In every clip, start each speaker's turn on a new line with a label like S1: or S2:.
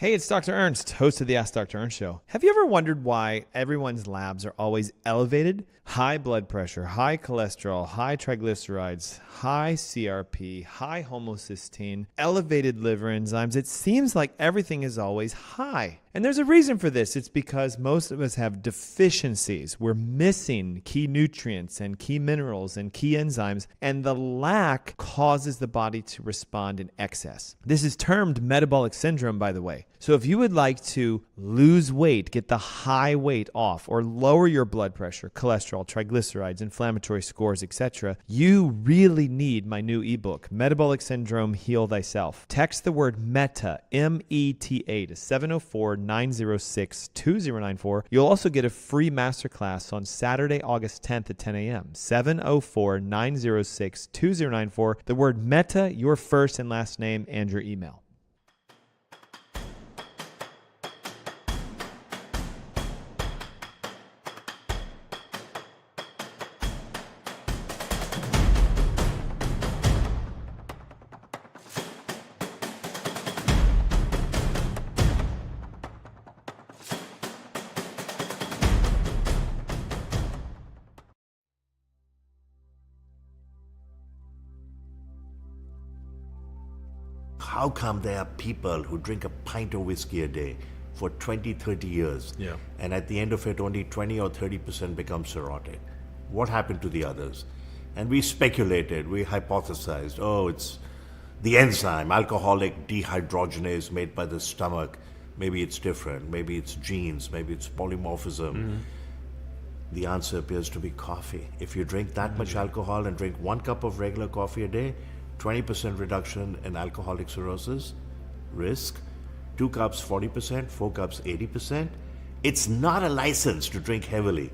S1: Hey, it's Dr. Ernst, host of the Ask Dr. Ernst show. Have you ever wondered why everyone's labs are always elevated? High blood pressure, high cholesterol, high triglycerides, high CRP, high homocysteine, elevated liver enzymes. It seems like everything is always high. And there's a reason for this. It's because most of us have deficiencies. We're missing key nutrients and key minerals and key enzymes, and the lack causes the body to respond in excess. This is termed metabolic syndrome, by the way. So if you would like to lose weight, get the high weight off, or lower your blood pressure, cholesterol, triglycerides, inflammatory scores, etc., you really need my new ebook, Metabolic Syndrome, Heal Thyself. Text the word META, M-E-T-A, to 704-906-2094. You'll also get a free masterclass on Saturday, August 10th at 10 a.m., 704-906-2094. The word META, your first and last name, and your email.
S2: How come there are people who drink a pint of whiskey a day for 20, 30 years, and at the end of it only 20 or 30% become cirrhotic? What happened to the others? And we speculated, we hypothesized, it's the enzyme, alcoholic dehydrogenase made by the stomach. Maybe it's different, maybe it's genes, maybe it's polymorphism. The answer appears to be coffee. If you drink that much alcohol and drink 1 cup of regular coffee a day, 20% reduction in alcoholic cirrhosis risk, 2 cups 40%, 4 cups 80%. It's not a license to drink heavily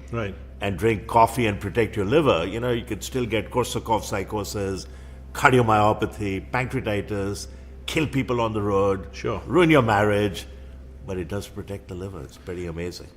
S2: and drink coffee and protect your liver. You could still get Korsakoff psychosis, cardiomyopathy, pancreatitis, kill people on the road, ruin your marriage, but it does protect the liver. It's pretty amazing.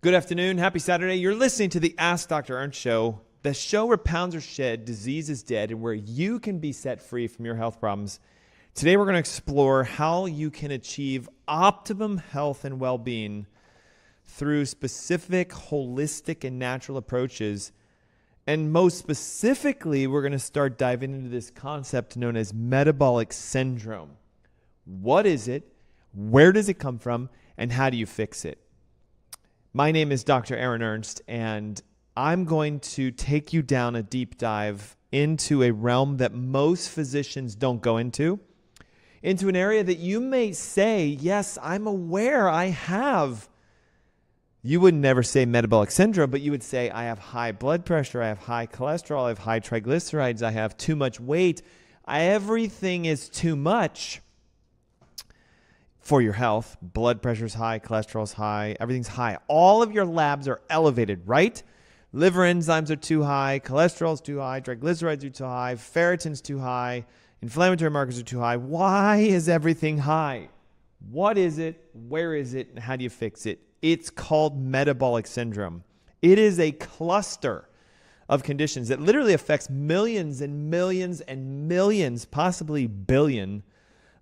S1: Good afternoon. Happy Saturday. You're listening to the Ask Dr. Ernst show, the show where pounds are shed, disease is dead, and where you can be set free from your health problems. Today, we're going to explore how you can achieve optimum health and well-being through specific, holistic, and natural approaches. And most specifically, we're going to start diving into this concept known as metabolic syndrome. What is it? Where does it come from? And how do you fix it? My name is Dr. Aaron Ernst, and I'm going to take you down a deep dive into a realm that most physicians don't go into an area that you may say, yes, I'm aware I have. You would never say metabolic syndrome, but you would say, I have high blood pressure, I have high cholesterol, I have high triglycerides, I have too much weight. Everything is too much for your health. Blood pressure's high, cholesterol's high, everything's high. All of your labs are elevated, right? Liver enzymes are too high, cholesterol's too high, triglycerides are too high, ferritin's too high, inflammatory markers are too high. Why is everything high? What is it? Where is it? And how do you fix it? It's called metabolic syndrome. It is a cluster of conditions that literally affects millions and millions and millions, possibly billion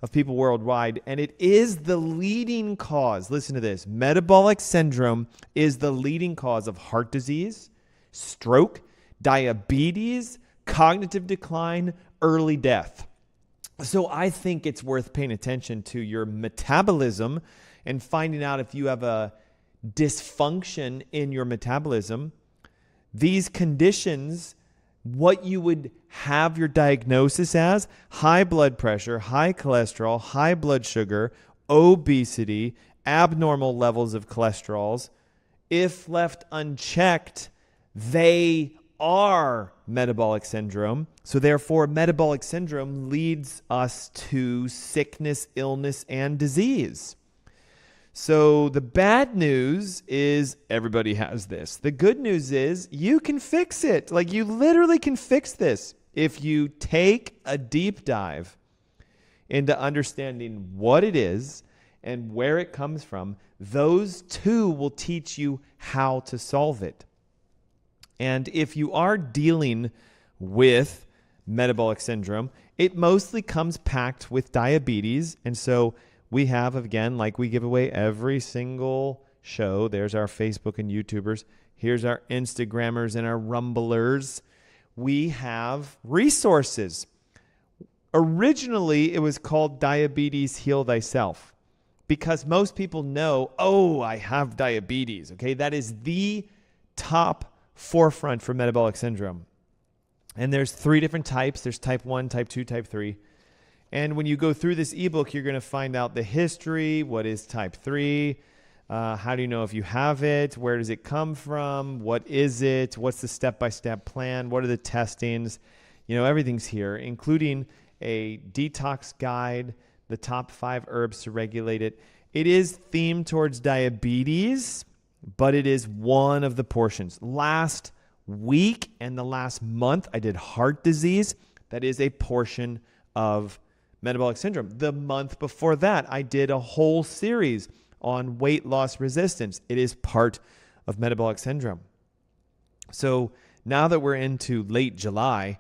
S1: of people worldwide. And it is the leading cause. Listen to this. Metabolic syndrome is the leading cause of heart disease, stroke, diabetes, cognitive decline, early death. So I think it's worth paying attention to your metabolism and finding out if you have a dysfunction in your metabolism. These conditions, what you would have your diagnosis as: high blood pressure, high cholesterol, high blood sugar, obesity, abnormal levels of cholesterols. If left unchecked, they are metabolic syndrome. So therefore, metabolic syndrome leads us to sickness, illness, and disease. So the bad news is everybody has this. The good news is you can fix it. Like, you literally can fix this if you take a deep dive into understanding what it is and where it comes from. Those two will teach you how to solve it. And if you are dealing with metabolic syndrome, it mostly comes packed with diabetes. And so we have, again, like we give away every single show, there's our Facebook and YouTubers. Here's our Instagrammers and our Rumblers. We have resources. Originally, it was called Diabetes Heal Thyself because most people know, oh, I have diabetes. Okay, that is the top forefront for metabolic syndrome. And there's 3 different types. There's type 1, type 2, type 3. And when you go through this ebook, you're going to find out the history. What is type 3? How do you know if you have it? Where does it come from? What is it? What's the step-by-step plan? What are the testings? You know, everything's here, including a detox guide, the top 5 herbs to regulate it. It is themed towards diabetes, but it is one of the portions. Last week and the last month, I did heart disease. That is a portion of metabolic syndrome. The month before that, I did a whole series on weight loss resistance. It is part of metabolic syndrome. So now that we're into late July,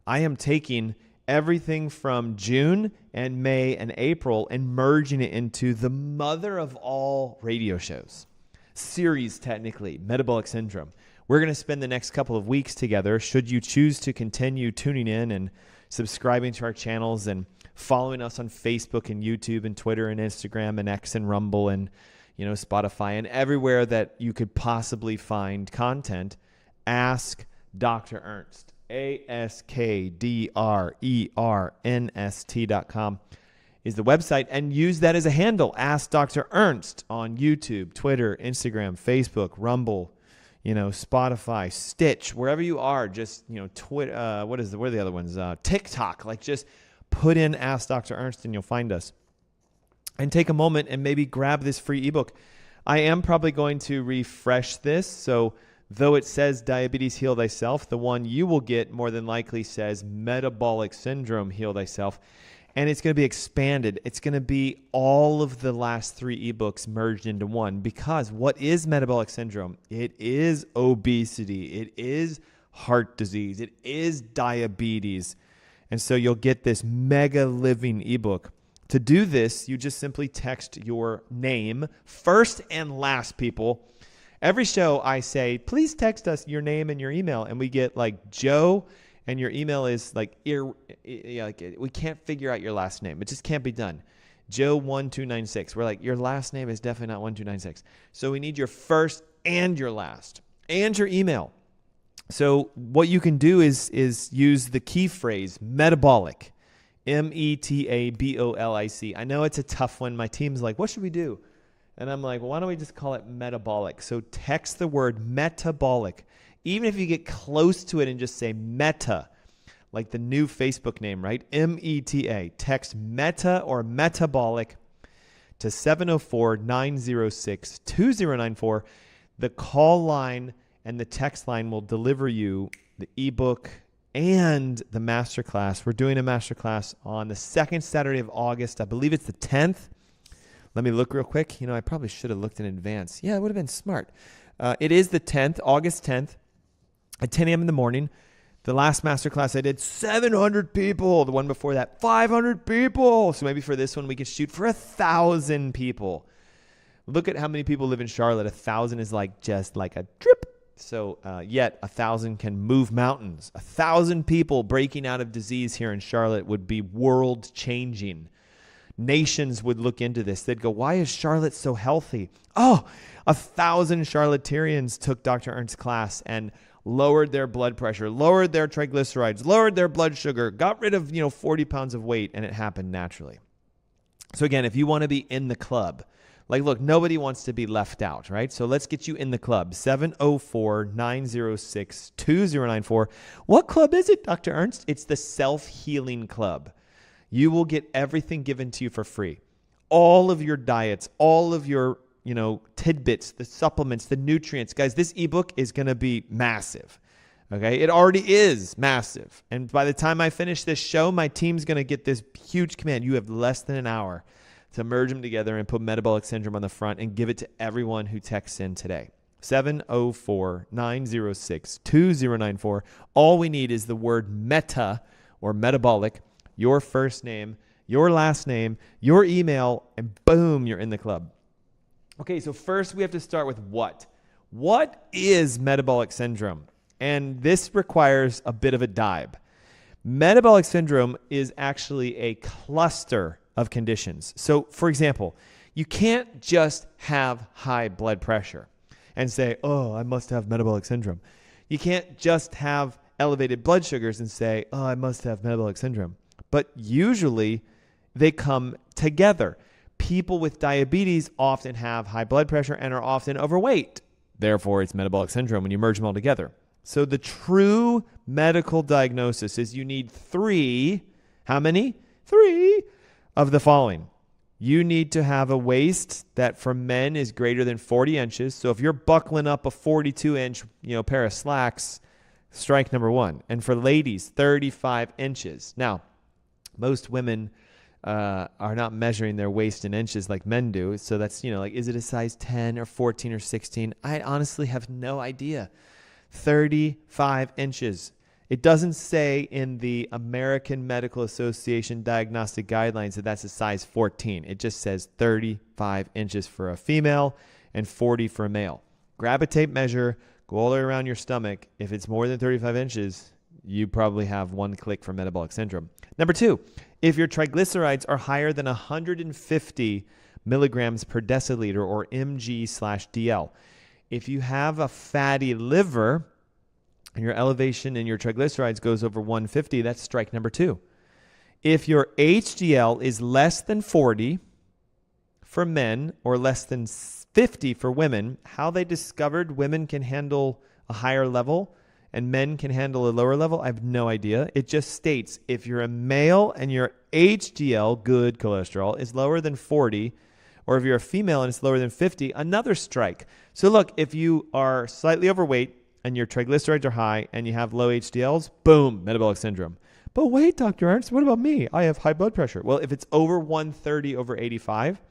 S1: I am taking everything from June and May and April and merging it into the mother of all radio shows. Series, technically, metabolic syndrome. We're going to spend the next couple of weeks together, should you choose to continue tuning in and subscribing to our channels and following us on Facebook and YouTube and Twitter and Instagram and X and Rumble and, you know, Spotify and everywhere that you could possibly find content. Ask Dr. Ernst, AskDrErnst.com is the website, and use that as a handle. Ask Dr. Ernst on YouTube, Twitter, Instagram, Facebook, Rumble, you know, Spotify, Stitch, wherever you are. Just, you know, Twitter. What are the other ones? TikTok. Like, just put in Ask Dr. Ernst and you'll find us. And take a moment and maybe grab this free ebook. I am probably going to refresh this. So though it says Diabetes Heal Thyself, the one you will get more than likely says Metabolic Syndrome Heal Thyself. And it's going to be expanded. It's going to be all of the last 3 ebooks merged into one. Because what is metabolic syndrome? It is obesity. It is heart disease. It is diabetes. And so you'll get this mega living ebook. To do this, you just simply text your name, first and last, people. Every show I say, please text us your name and your email. And we get like Joe, and your email is like we can't figure out your last name. It just can't be done. Joe1296. We're like, your last name is definitely not 1296. So we need your first and your last and your email. So what you can do is use the key phrase metabolic, METABOLIC. I know it's a tough one. My team's like, what should we do? And I'm like, well, why don't we just call it metabolic? So text the word metabolic. Even if you get close to it and just say meta, like the new Facebook name, right? META. Text meta or metabolic to 704-906-2094. The call line and the text line will deliver you the ebook and the masterclass. We're doing a masterclass on the second Saturday of August. I believe it's the 10th. Let me look real quick. I probably should have looked in advance. Yeah, it would have been smart. It is the 10th, August 10th at 10 a.m. in the morning. The last masterclass I did, 700 people. The one before that, 500 people. So maybe for this one, we could shoot for 1,000 people. Look at how many people live in Charlotte. 1,000 is just like a drip. So yet 1,000 can move mountains. 1,000 people breaking out of disease here in Charlotte would be world changing. Nations would look into this. They'd go, why is Charlotte so healthy? 1,000 Charlottarians took Dr. Ernst's class and lowered their blood pressure, lowered their triglycerides, lowered their blood sugar, got rid of 40 pounds of weight, and it happened naturally. So again, if you want to be in the club, look, nobody wants to be left out, right? So let's get you in the club, 704-906-2094. What club is it, Dr. Ernst? It's the Self-Healing Club. You will get everything given to you for free. All of your diets, all of your, tidbits, the supplements, the nutrients. Guys, this ebook is going to be massive. Okay? It already is massive. And by the time I finish this show, my team's going to get this huge command. You have less than an hour to merge them together and put metabolic syndrome on the front and give it to everyone who texts in today. 704-906-2094. All we need is the word meta or metabolic, your first name, your last name, your email, and boom, you're in the club. Okay, so first we have to start with what? What is metabolic syndrome? And this requires a bit of a dive. Metabolic syndrome is actually a cluster of conditions. So, for example, you can't just have high blood pressure and say, I must have metabolic syndrome. You can't just have elevated blood sugars and say, I must have metabolic syndrome. But usually they come together. People with diabetes often have high blood pressure and are often overweight. Therefore, it's metabolic syndrome when you merge them all together. So the true medical diagnosis is you need 3, how many? 3 of the following. You need to have a waist that for men is greater than 40 inches. So if you're buckling up a 42-inch, pair of slacks, strike number 1. And for ladies, 35 inches. Now, most women are not measuring their waist in inches like men do. So that's, is it a size 10 or 14 or 16? I honestly have no idea. 35 inches. It doesn't say in the American Medical Association diagnostic guidelines that that's a size 14. It just says 35 inches for a female and 40 for a male. Grab a tape measure, go all the way around your stomach. If it's more than 35 inches, you probably have 1 click for metabolic syndrome. Number 2, if your triglycerides are higher than 150 milligrams per deciliter or mg/dl. If you have a fatty liver, and your elevation in your triglycerides goes over 150, that's strike number 2. If your HDL is less than 40 for men or less than 50 for women, how they discovered women can handle a higher level and men can handle a lower level, I have no idea. It just states if you're a male and your HDL, good cholesterol, is lower than 40, or if you're a female and it's lower than 50, another strike. So look, if you are slightly overweight, and your triglycerides are high, and you have low HDLs, boom, metabolic syndrome. But wait, Dr. Ernst, what about me? I have high blood pressure. Well, if it's over 130 over 85,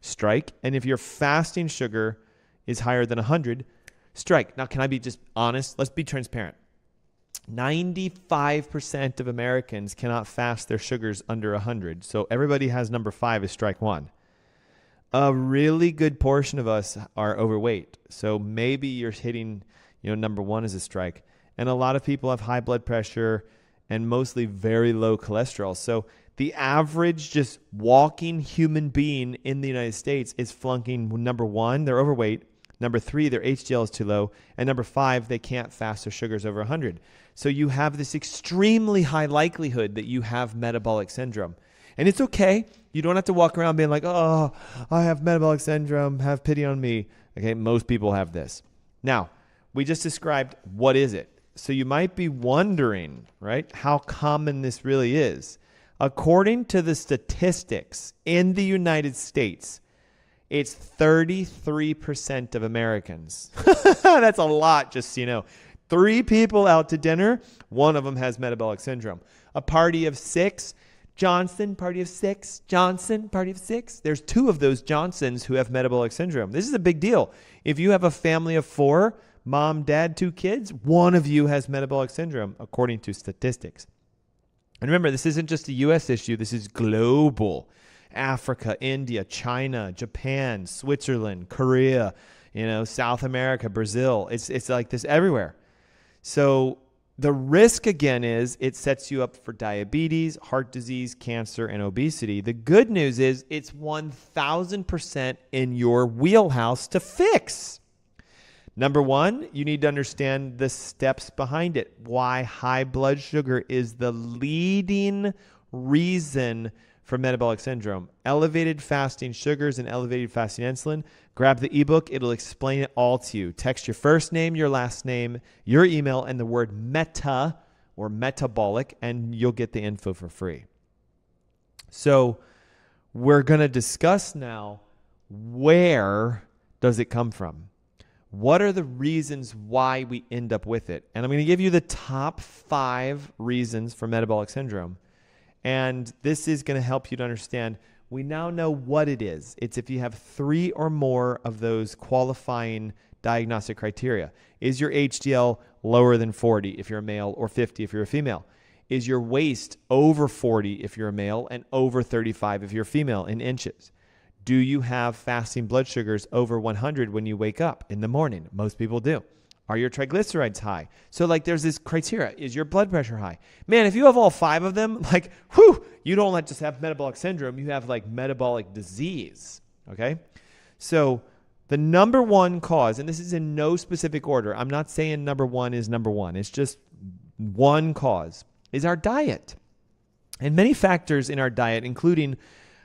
S1: strike. And if your fasting sugar is higher than 100, strike. Now, can I be just honest? Let's be transparent. 95% of Americans cannot fast their sugars under 100. So everybody has number 5 is strike 1. A really good portion of us are overweight. So maybe you're hitting... number 1 is a strike. And a lot of people have high blood pressure and mostly very low cholesterol. So The average just walking human being in the United States is flunking number 1, they're overweight. Number 3, their HDL is too low. And number 5, they can't fast their sugars over 100. So you have this extremely high likelihood that you have metabolic syndrome. And it's okay. You don't have to walk around being like, oh, I have metabolic syndrome. Have pity on me. Okay, most people have this. Now, we just described what is it. So you might be wondering, right, how common this really is. According to the statistics in the United States, it's 33% of Americans. That's a lot, just so you know. 3 people out to dinner, 1 of them has metabolic syndrome. A party of 6, Johnson, party of 6, Johnson, party of 6. There's 2 of those Johnsons who have metabolic syndrome. This is a big deal. If you have a family of 4, mom, dad, 2 kids, 1 of you has metabolic syndrome, according to statistics. And remember, this isn't just a U.S. issue. This is global. Africa, India, China, Japan, Switzerland, Korea, South America, Brazil. It's like this everywhere. So the risk, again, is it sets you up for diabetes, heart disease, cancer, and obesity. The good news is it's 1,000% in your wheelhouse to fix. Number 1, you need to understand the steps behind it. Why high blood sugar is the leading reason for metabolic syndrome. Elevated fasting sugars and elevated fasting insulin. Grab the ebook. It'll explain it all to you. Text your first name, your last name, your email, and the word meta or metabolic, and you'll get the info for free. So we're going to discuss now, where does it come from? What are the reasons why we end up with it? And I'm going to give you the top 5 reasons for metabolic syndrome. And this is going to help you to understand, we now know what it is. It's if you have 3 or more of those qualifying diagnostic criteria. Is your HDL lower than 40 if you're a male, or 50 if you're a female? Is your waist over 40 if you're a male and over 35 if you're a female in inches? Do you have fasting blood sugars over 100 when you wake up in the morning? Most people do. Are your triglycerides high? So there's this criteria. Is your blood pressure high? Man, if you have all 5 of them, you don't just have metabolic syndrome. You have metabolic disease, okay? So the number 1 cause, and this is in no specific order. I'm not saying number 1 is number 1. It's just one cause, is our diet. And many factors in our diet, including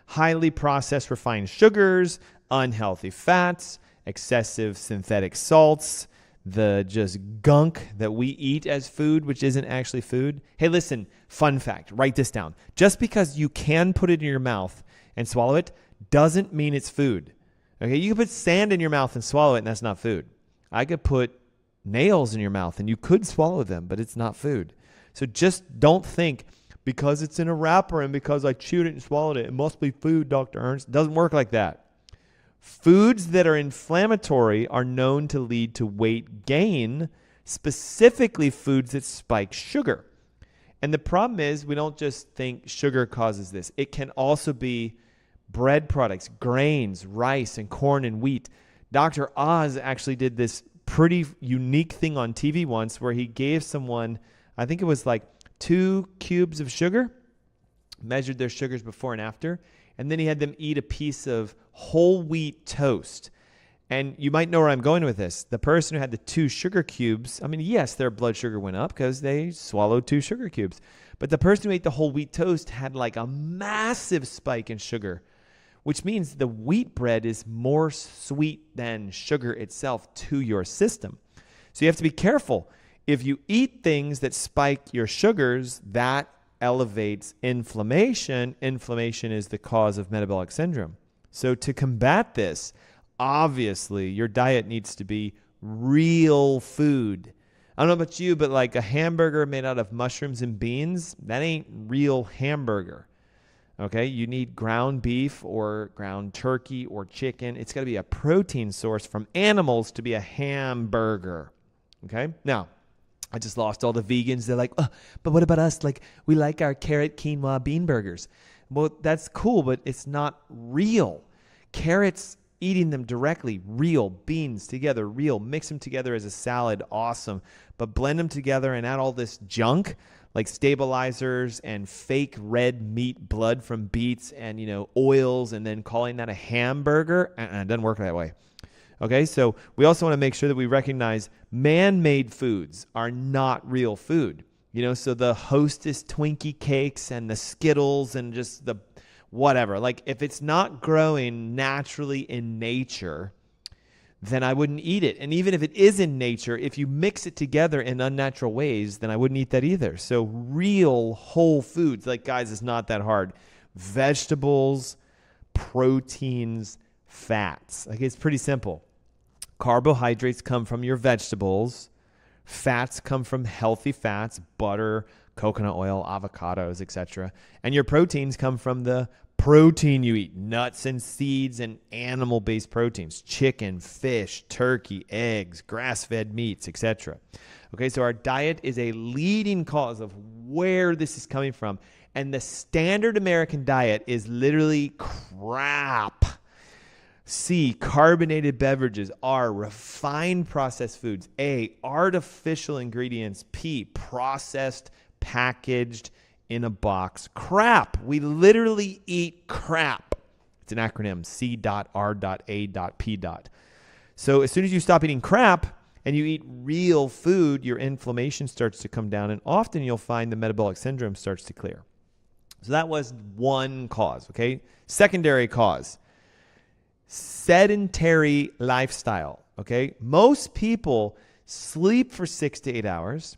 S1: highly processed refined sugars, unhealthy fats, excessive synthetic salts, the just gunk that we eat as food, which isn't actually food. Hey, listen, fun fact, write this down. Just because you can put it in your mouth and swallow it doesn't mean it's food. Okay, you can put sand in your mouth and swallow it, and that's not food. I could put nails in your mouth and you could swallow them, but it's not food. So just don't think because it's in a wrapper and because I chewed it and swallowed it, it must be food, Dr. Ernst. It doesn't work like that. Foods that are inflammatory are known to lead to weight gain, specifically foods that spike sugar. And the problem is we don't just think sugar causes this. It can also be bread products, grains, rice, and corn and wheat. Dr. Oz actually did this pretty unique thing on TV once where he gave someone, I think it was 2 cubes of sugar, measured their sugars before and after, and then he had them eat a piece of whole wheat toast. And you might know where I'm going with this. The person who had the 2 sugar cubes, yes, their blood sugar went up because they swallowed 2 sugar cubes. But the person who ate the whole wheat toast had a massive spike in sugar, which means the wheat bread is more sweet than sugar itself to your system. So you have to be careful. If you eat things that spike your sugars, that elevates inflammation. Inflammation is the cause of metabolic syndrome. So to combat this, obviously your diet needs to be real food. I don't know about you, but a hamburger made out of mushrooms and beans, that ain't real hamburger. Okay, you need ground beef or ground turkey or chicken. It's got to be a protein source from animals to be a hamburger. Okay, now, I just lost all the vegans. They're like, oh, but what about us? We like our carrot quinoa bean burgers. Well, that's cool, but it's not real. Carrots eating them directly, real beans together, real, mix them together as a salad, awesome. But blend them together and add all this junk like stabilizers and fake red meat blood from beets and, oils, and then calling that a hamburger. It doesn't work that way. Okay, so we also want to make sure that we recognize man-made foods are not real food. So the Hostess Twinkie cakes and the Skittles and just the whatever. Like, if it's not growing naturally in nature, then I wouldn't eat it. And even if it is in nature, if you mix it together in unnatural ways, then I wouldn't eat that either. So real whole foods, like, guys, it's not that hard. Vegetables, proteins, fats. Like, it's pretty simple. Carbohydrates come from your vegetables. Fats come from healthy fats, butter, coconut oil, avocados, etc. And your proteins come from the protein you eat, nuts and seeds and animal-based proteins, chicken, fish, turkey, eggs, grass-fed meats, etc. Okay, so our diet is a leading cause of where this is coming from. And the standard American diet is literally crap. C, carbonated beverages. R, refined processed foods. A, artificial ingredients. P, processed, packaged, in a box. Crap. We literally eat crap. It's an acronym, C.R.A.P. So as soon as you stop eating crap and you eat real food, your inflammation starts to come down, and often you'll find the metabolic syndrome starts to clear. So that was one cause, okay? Secondary cause, sedentary lifestyle, okay? Most people sleep for 6 to 8 hours.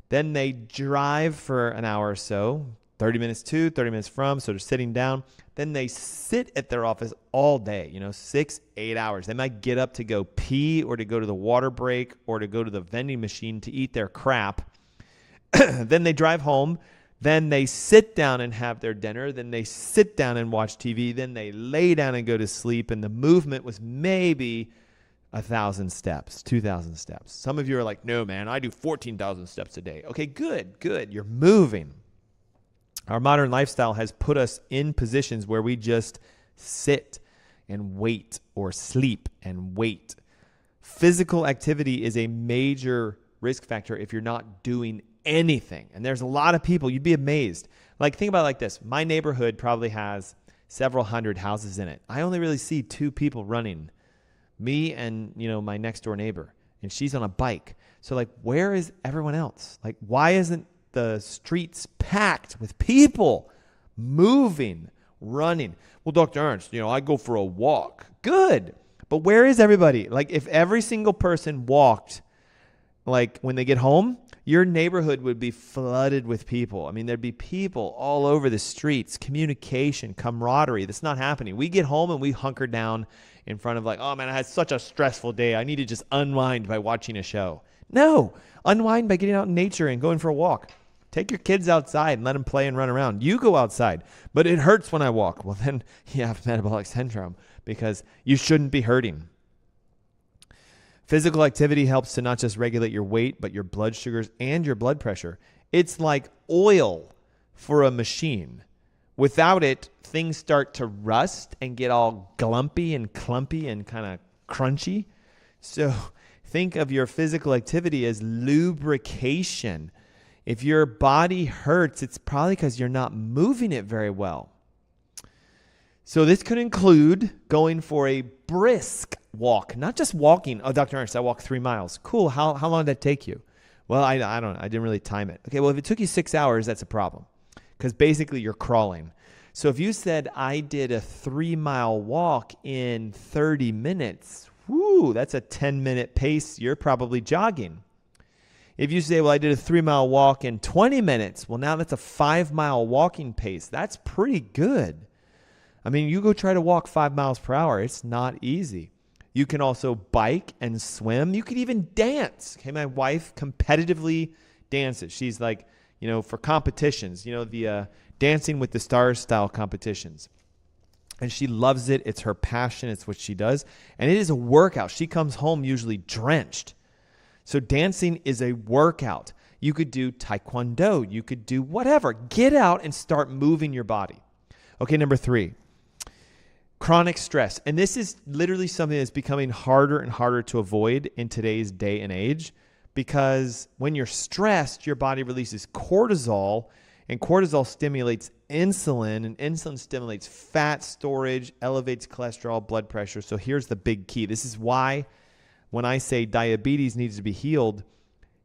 S1: Then they drive for an hour or so, 30 minutes to, 30 minutes from, so they're sitting down. Then they sit at their office all day, 6, 8 hours. They might get up to go pee or to go to the water break or to go to the vending machine to eat their crap. Then they drive home. Then they sit down and have their dinner. Then they sit down and watch TV. Then they lay down and go to sleep. And the movement was maybe 1,000 steps, 2,000 steps. Some of you are like, no, man, I do 14,000 steps a day. Okay, good. You're moving. Our modern lifestyle has put us in positions where we just sit and wait, or sleep and wait. Physical activity is a major risk factor if you're not doing anything. And there's a lot of people, you'd be amazed. Like, think about it like this. My neighborhood probably has several hundred houses in it. I only really see 2 people running. Me and, my next door neighbor, and she's on a bike. So, like, where is everyone else? Like, why isn't the streets packed with people moving, running? Well, Dr. Ernst, I go for a walk. Good. But where is everybody? Like, if every single person walked, like, when they get home, your neighborhood would be flooded with people. I mean, there'd be people all over the streets, communication, camaraderie. That's not happening. We get home and we hunker down in front of, like, oh man, I had such a stressful day. I need to just unwind by watching a show. No, unwind by getting out in nature and going for a walk. Take your kids outside and let them play and run around. You go outside, but it hurts when I walk. Well, then you have metabolic syndrome because you shouldn't be hurting. Physical activity helps to not just regulate your weight, but your blood sugars and your blood pressure. It's like oil for a machine. Without it, things start to rust and get all glumpy and clumpy and kind of crunchy. So think of your physical activity as lubrication. If your body hurts, it's probably because you're not moving it very well. So this could include going for a brisk walk, not just walking. Oh, Dr. Ernst, I walked 3 miles. Cool. How long did that take you? Well, I don't know. I didn't really time it. Okay, well, if it took you 6 hours, that's a problem because basically you're crawling. So if you said I did a 3-mile walk in 30 minutes, whoo, that's a 10-minute pace. You're probably jogging. If you say, well, I did a 3-mile walk in 20 minutes, well, now that's a 5-mile walking pace. That's pretty good. I mean, you go try to walk 5 miles per hour. It's not easy. You can also bike and swim. You could even dance. Okay, my wife competitively dances. She's like, for competitions, the Dancing with the Stars style competitions. And she loves it. It's her passion. It's what she does. And it is a workout. She comes home usually drenched. So dancing is a workout. You could do taekwondo. You could do whatever. Get out and start moving your body. Okay, number 3. Chronic stress. And this is literally something that's becoming harder and harder to avoid in today's day and age, because when you're stressed, your body releases cortisol, and cortisol stimulates insulin, and insulin stimulates fat storage, elevates cholesterol, blood pressure. So here's the big key. This is why when I say diabetes needs to be healed,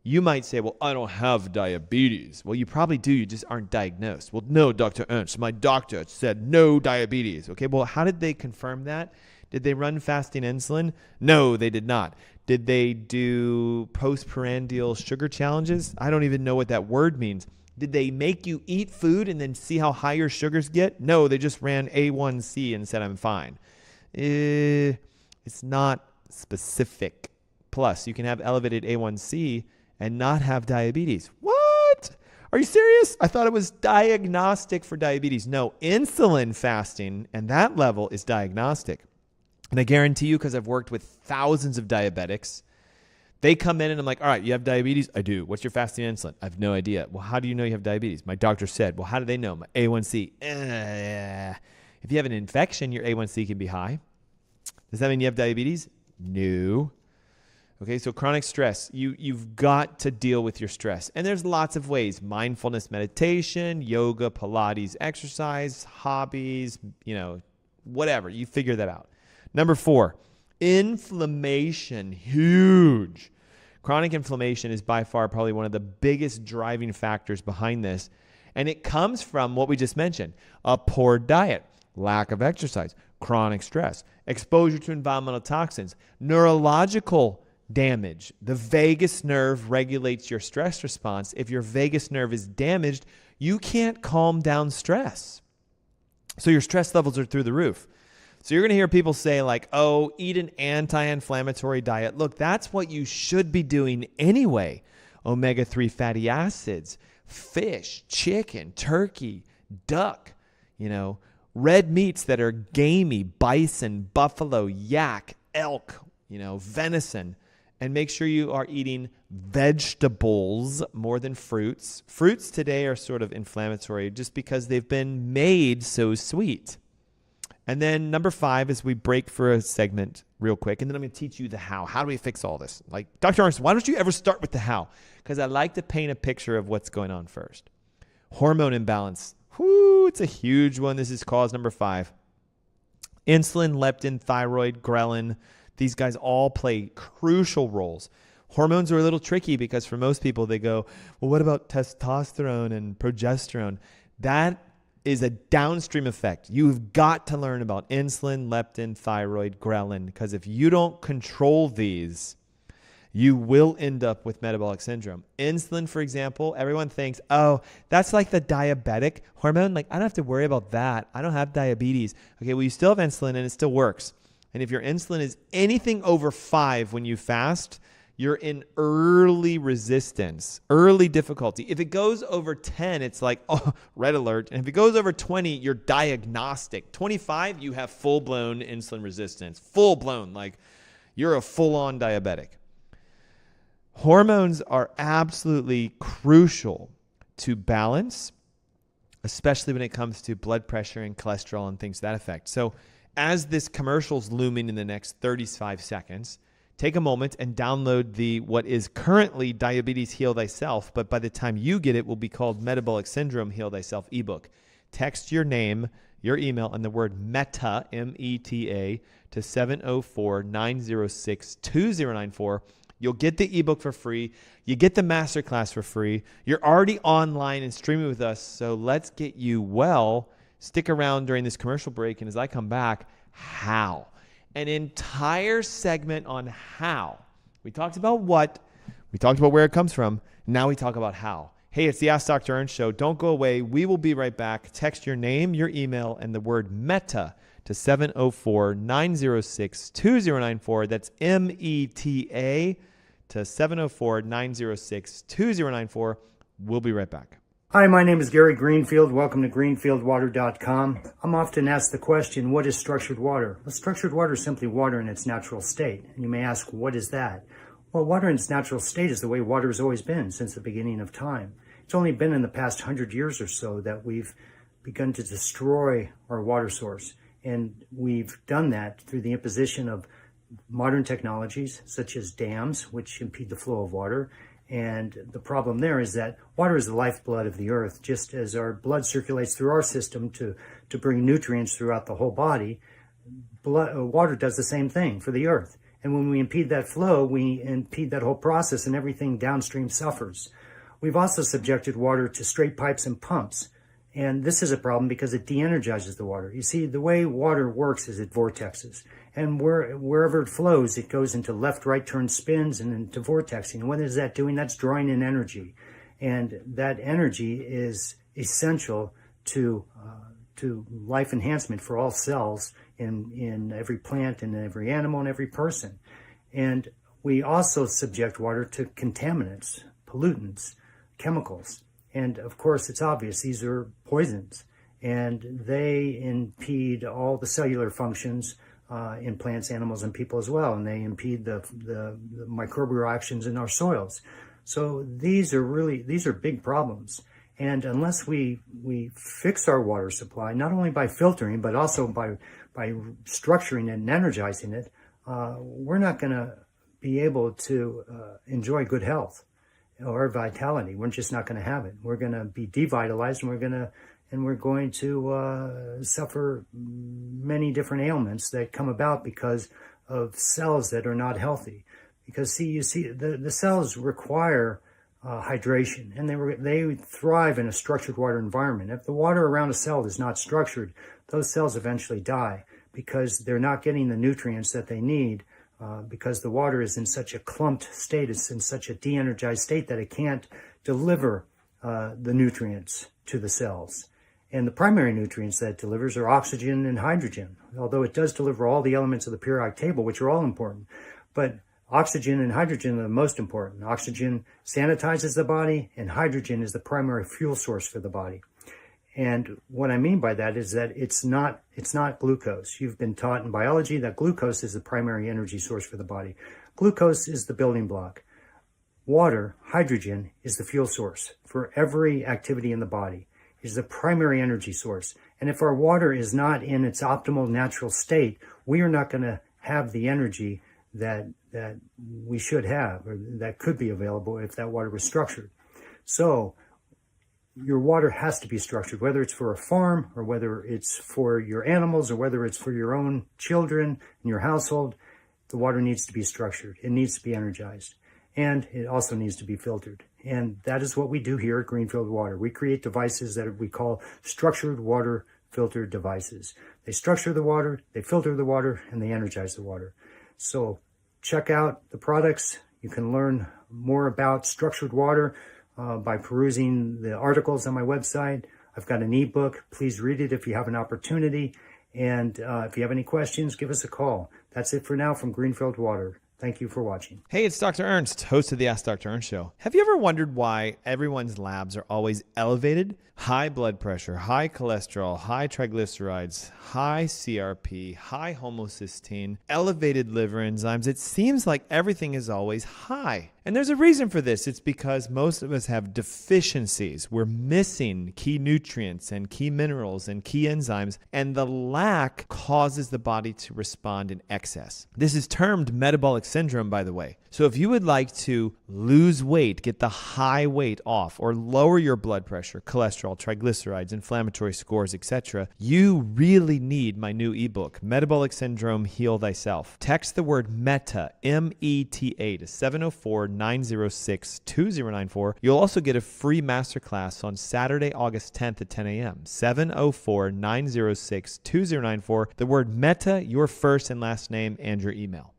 S1: you might say, well, I don't have diabetes. Well, you probably do. You just aren't diagnosed. Well, no, Dr. Ernst, my doctor said no diabetes. Okay, well, how did they confirm that? Did they run fasting insulin? No, they did not. Did they do postprandial sugar challenges? I don't even know what that word means. Did they make you eat food and then see how high your sugars get? No, they just ran A1C and said I'm fine. It's not specific. Plus, you can have elevated A1C and not have diabetes. What? Are you serious? I thought it was diagnostic for diabetes. No, insulin fasting and that level is diagnostic. And I guarantee you, because I've worked with thousands of diabetics, they come in and I'm like, all right, you have diabetes? I do. What's your fasting insulin? I have no idea. Well, how do you know you have diabetes? My doctor said. Well, how do they know? My A1C. If you have an infection, your A1C can be high. Does that mean you have diabetes? No. Okay, so chronic stress, you've got to deal with your stress. And there's lots of ways: mindfulness, meditation, yoga, Pilates, exercise, hobbies, whatever. You figure that out. Number 4, inflammation. Huge. Chronic inflammation is by far probably one of the biggest driving factors behind this. And it comes from what we just mentioned: a poor diet, lack of exercise, chronic stress, exposure to environmental toxins, neurological damage. The vagus nerve regulates your stress response. If your vagus nerve is damaged, you can't calm down stress. So your stress levels are through the roof. So you're going to hear people say like, oh, eat an anti-inflammatory diet. Look, that's what you should be doing anyway. Omega-3 fatty acids, fish, chicken, turkey, duck, red meats that are gamey, bison, buffalo, yak, elk, venison. And make sure you are eating vegetables more than fruits. Fruits today are sort of inflammatory just because they've been made so sweet. And then number 5 is we break for a segment real quick, and then I'm going to teach you the how. How do we fix all this? Like, Dr. Ernst, why don't you ever start with the how? Because I like to paint a picture of what's going on first. Hormone imbalance. Whoo, it's a huge one. This is cause number 5. Insulin, leptin, thyroid, ghrelin. These guys all play crucial roles. Hormones are a little tricky because for most people they go, well, what about testosterone and progesterone? That is a downstream effect. You've got to learn about insulin, leptin, thyroid, ghrelin, because if you don't control these, you will end up with metabolic syndrome. Insulin, for example, everyone thinks, oh, that's like the diabetic hormone. Like, I don't have to worry about that. I don't have diabetes. Okay, well, you still have insulin and it still works. And if your insulin is anything over 5 when you fast, you're in early resistance, early difficulty. If it goes over 10, it's like, oh, red alert. And if it goes over 20, you're diagnostic. 25, you have full-blown insulin resistance. Full-blown, like you're a full-on diabetic. Hormones are absolutely crucial to balance, especially when it comes to blood pressure and cholesterol and things to that effect. So as this commercial's looming in the next 35 seconds, take a moment and download what is currently Diabetes Heal Thyself, but by the time you get it will be called Metabolic Syndrome Heal Thyself ebook. Text your name, your email, and the word META, M-E-T-A, to 704-906-2094. You'll get the ebook for free. You get the masterclass for free. You're already online and streaming with us, so let's get you well. Stick around during this commercial break, and as I come back, how? An entire segment on how. We talked about what, we talked about where it comes from, now we talk about how. Hey, it's the Ask Dr. Ernst Show. Don't go away. We will be right back. Text your name, your email, and the word META to 704-906-2094. That's META to 704-906-2094. We'll be right back.
S3: Hi, my name is Gary Greenfield. Welcome to greenfieldwater.com. I'm often asked the question, what is structured water? Well, structured water is simply water in its natural state. And you may ask, what is that? Well, water in its natural state is the way water has always been since the beginning of time. It's only been in the past 100 years or so that we've begun to destroy our water source. And we've done that through the imposition of modern technologies such as dams, which impede the flow of water. And the problem there is that water is the lifeblood of the earth. Just as our blood circulates through our system to bring nutrients throughout the whole body, water does the same thing for the earth. And when we impede that flow, we impede that whole process, and everything downstream suffers. We've also subjected water to straight pipes and pumps. And this is a problem because it de-energizes the water. You see, the way water works is it vortexes. And wherever it flows, it goes into left-right turn spins and into vortexing. And what is that doing? That's drawing in energy. And that energy is essential to life enhancement for all cells in every plant and every animal and every person. And we also subject water to contaminants, pollutants, chemicals. And of course, it's obvious these are poisons, and they impede all the cellular functions in plants, animals, and people as well. And they impede the microbial actions in our soils. So these are big problems. And unless we fix our water supply, not only by filtering, but also by structuring it and energizing it, we're not going to be able to enjoy good health or vitality. We're just not going to have it. We're going to be devitalized, and we're going to suffer many different ailments that come about because of cells that are not healthy. Because you see, the cells require hydration, and they thrive in a structured water environment. If the water around a cell is not structured, those cells eventually die because they're not getting the nutrients that they need. Because the water is in such a clumped state, it's in such a de-energized state that it can't deliver the nutrients to the cells. And the primary nutrients that it delivers are oxygen and hydrogen, although it does deliver all the elements of the periodic table, which are all important. But oxygen and hydrogen are the most important. Oxygen sanitizes the body, and hydrogen is the primary fuel source for the body. And what I mean by that is that it's not glucose. You've been taught in biology that glucose is the primary energy source for the body. Glucose is the building block. Water, hydrogen, is the fuel source for every activity in the body. It is the primary energy source. And if our water is not in its optimal natural state, we are not going to have the energy that we should have, or that could be available if that water was structured. So your water has to be structured, whether it's for a farm or whether it's for your animals or whether it's for your own children in your household. The water needs to be structured. It needs to be energized. And it also needs to be filtered. And that is what we do here at Greenfield Water. We create devices that we call structured water filter devices. They structure the water, they filter the water, and they energize the water. So check out the products. You can learn more about structured water by perusing the articles on my website. I've got an ebook. Please read it if you have an opportunity. And if you have any questions, give us a call. That's it for now from Greenfield Water. Thank you for watching.
S1: Hey, it's Dr. Ernst, host of the Ask Dr. Ernst show. Have you ever wondered why everyone's labs are always elevated? High blood pressure, high cholesterol, high triglycerides, high CRP, high homocysteine, elevated liver enzymes. It seems like everything is always high. And there's a reason for this. It's because most of us have deficiencies. We're missing key nutrients and key minerals and key enzymes, and the lack causes the body to respond in excess. This is termed metabolic syndrome, by the way. So if you would like to lose weight, get the high weight off, or lower your blood pressure, cholesterol, triglycerides, inflammatory scores, etc., you really need my new ebook, Metabolic Syndrome, Heal Thyself. Text the word META, M-E-T-A, to 704-906-2094. You'll also get a free masterclass on Saturday, August 10th at 10 a.m. 704-906-2094. The word META, your first and last name, and your email.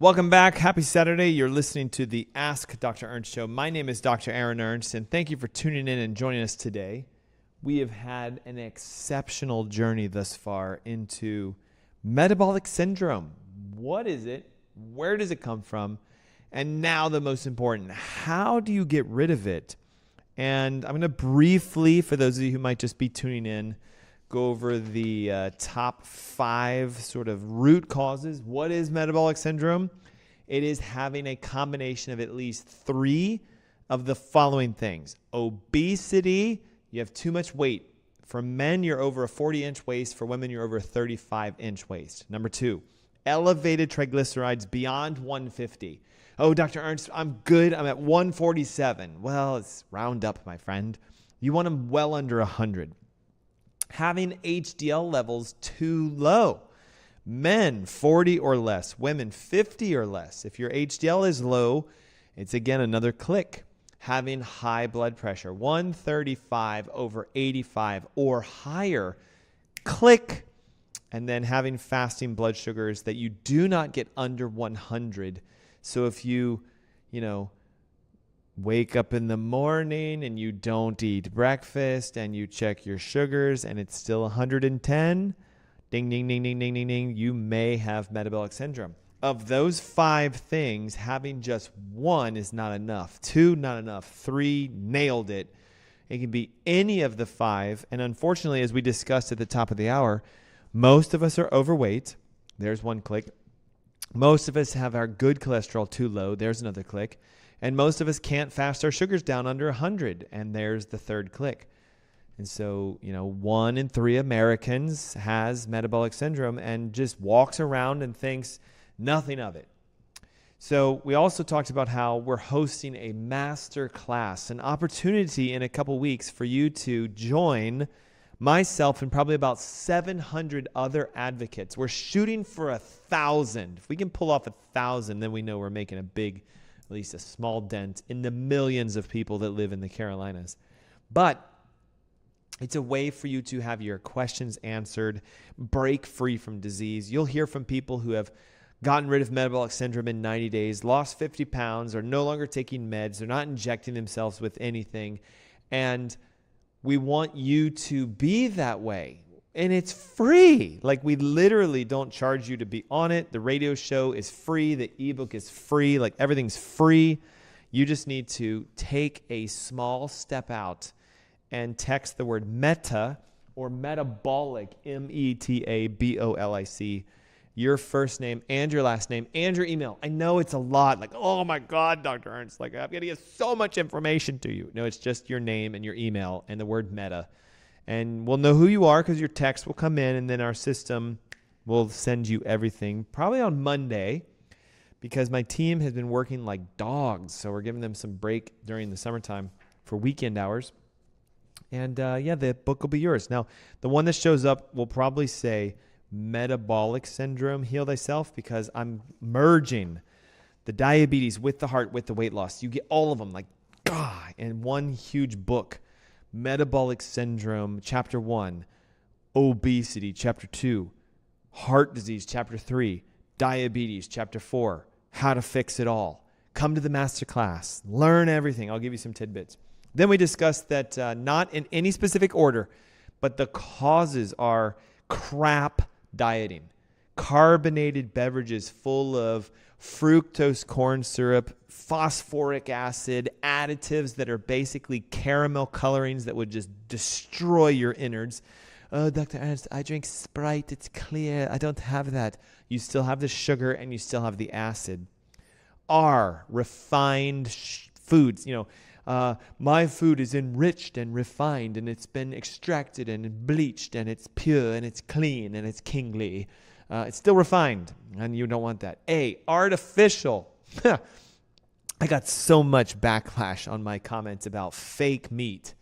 S1: Welcome back. Happy Saturday. You're listening to the Ask Dr. Ernst show. My name is Dr. Aaron Ernst, and thank you for tuning in and joining us today. We have had an exceptional journey thus far into metabolic syndrome. What is it? Where does it come from? And now the most important, how do you get rid of it? And I'm going to briefly, for those of you who might just be tuning in, go over the top 5 sort of root causes. What is metabolic syndrome? It is having a combination of at least 3 of the following things. Obesity, you have too much weight. For men, you're over a 40-inch waist. For women, you're over a 35-inch waist. Number 2, elevated triglycerides beyond 150. Oh, Dr. Ernst, I'm good. I'm at 147. Well, it's round up, my friend. You want them well under 100. Having HDL levels too low. Men, 40 or less. Women, 50 or less. If your HDL is low, it's again another click. Having high blood pressure, 135 over 85 or higher, click. And then having fasting blood sugars that you do not get under 100. So if you wake up in the morning and you don't eat breakfast and you check your sugars and it's still 110, ding, ding, ding, ding, ding, ding, ding, you may have metabolic syndrome. Of those 5 things, having just 1 is not enough. 2, not enough. 3, nailed it. It can be any of the 5. And unfortunately, as we discussed at the top of the hour, most of us are overweight. There's one click. Most of us have our good cholesterol too low. There's another click. And most of us can't fast our sugars down under 100. And there's the third click. And so, 1 in 3 Americans has metabolic syndrome and just walks around and thinks nothing of it. So we also talked about how we're hosting a master class, an opportunity in a couple weeks for you to join myself and probably about 700 other advocates. We're shooting for 1,000. If we can pull off 1,000, then we know we're making at least a small dent in the millions of people that live in the Carolinas. But it's a way for you to have your questions answered, break free from disease. You'll hear from people who have gotten rid of metabolic syndrome in 90 days, lost 50 pounds, are no longer taking meds, they're not injecting themselves with anything. And we want you to be that way. And it's free. Like, we literally don't charge you to be on it. The radio show is free. The ebook is free. Like, everything's free. You just need to take a small step out and text the word META or metabolic, METABOLIC, your first name and your last name and your email. I know it's a lot. Like, oh my God, Dr. Ernst, like, I'm going to get so much information to you. No, it's just your name and your email and the word META. And we'll know who you are because your text will come in, and then our system will send you everything probably on Monday, because my team has been working like dogs. So we're giving them some break during the summertime for weekend hours. And the book will be yours. Now, the one that shows up will probably say Metabolic Syndrome, Heal Thyself, because I'm merging the diabetes with the heart with the weight loss. You get all of them in one huge book. Metabolic Syndrome, Chapter 1. Obesity, Chapter 2. Heart Disease, Chapter 3. Diabetes, Chapter 4. How to Fix It All. Come to the masterclass. Learn everything. I'll give you some tidbits. Then we discussed that not in any specific order, but the causes are crap dieting. Carbonated beverages full of fructose corn syrup, phosphoric acid, additives that are basically caramel colorings that would just destroy your innards. Oh, Dr. Ernst, I drink Sprite. It's clear. I don't have that. You still have the sugar and you still have the acid. R, refined foods. My food is enriched and refined, and it's been extracted and bleached, and it's pure and it's clean and it's kingly. It's still refined, and you don't want that. A, artificial. I got so much backlash on my comments about fake meat.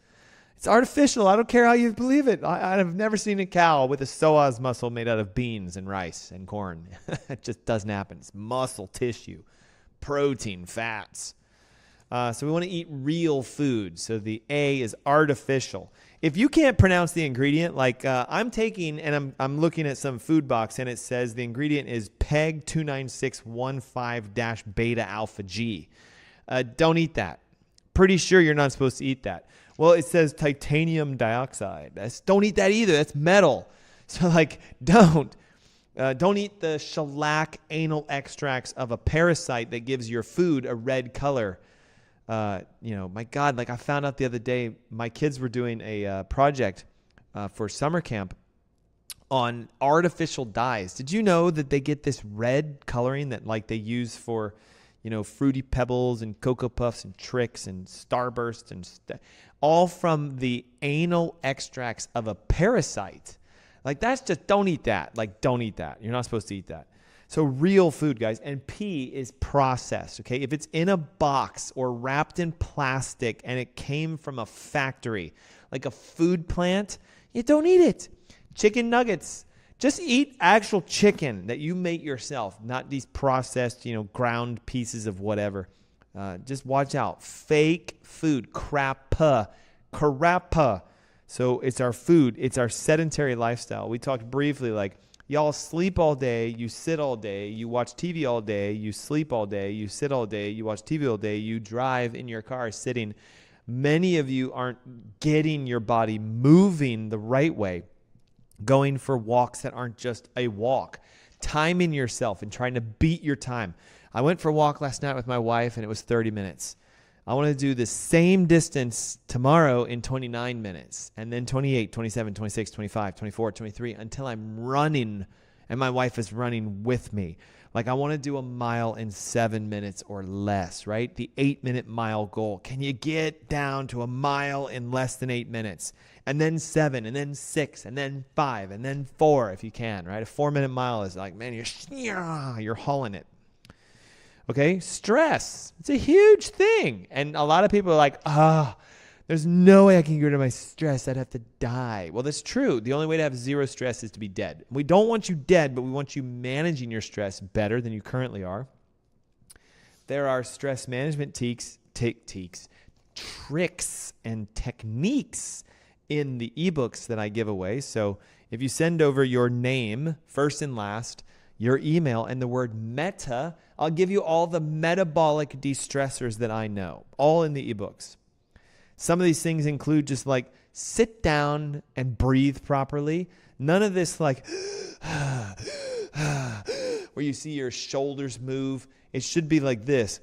S1: It's artificial. I don't care how you believe it. I've never seen a cow with a psoas muscle made out of beans and rice and corn. It just doesn't happen. It's muscle tissue, protein, fats. So we want to eat real food. So the A is artificial. If you can't pronounce the ingredient, like I'm taking and I'm looking at some food box and it says the ingredient is PEG 29615-beta alpha G. Don't eat that. Pretty sure you're not supposed to eat that. Well, it says titanium dioxide. Don't eat that either. That's metal. So don't eat the shellac anal extracts of a parasite that gives your food a red color. My God, I found out the other day, my kids were doing a project for summer camp on artificial dyes. Did you know that they get this red coloring that they use for, Fruity Pebbles and Cocoa Puffs and Trix and Starburst and all from the anal extracts of a parasite? That's just, don't eat that. Don't eat that. You're not supposed to eat that. So real food, guys. And P is processed, okay? If it's in a box or wrapped in plastic and it came from a factory, like a food plant, you don't eat it. Chicken nuggets. Just eat actual chicken that you make yourself, not these processed, ground pieces of whatever. Just watch out. Fake food. Crappa. So it's our food. It's our sedentary lifestyle. We talked briefly y'all sleep all day, you sit all day, you watch TV all day, you sleep all day, you sit all day, you watch TV all day, you drive in your car sitting. Many of you aren't getting your body moving the right way, going for walks that aren't just a walk, timing yourself and trying to beat your time. I went for a walk last night with my wife and it was 30 minutes. I want to do the same distance tomorrow in 29 minutes, and then 28, 27, 26, 25, 24, 23, until I'm running and my wife is running with me. I want to do a mile in 7 minutes or less, right? The 8-minute mile goal. Can you get down to a mile in less than 8 minutes? And then 7, and then 6, and then 5, and then 4 if you can, right? A 4-minute mile is man, you're hauling it. Okay, stress. It's a huge thing. And a lot of people are there's no way I can get rid of my stress. I'd have to die. Well, that's true. The only way to have zero stress is to be dead. We don't want you dead, but we want you managing your stress better than you currently are. There are stress management tricks and techniques in the ebooks that I give away. So if you send over your name, first and last, your email, and the word meta, I'll give you all the metabolic de-stressors that I know, all in the ebooks. Some of these things include just sit down and breathe properly. None of this where you see your shoulders move. It should be like this.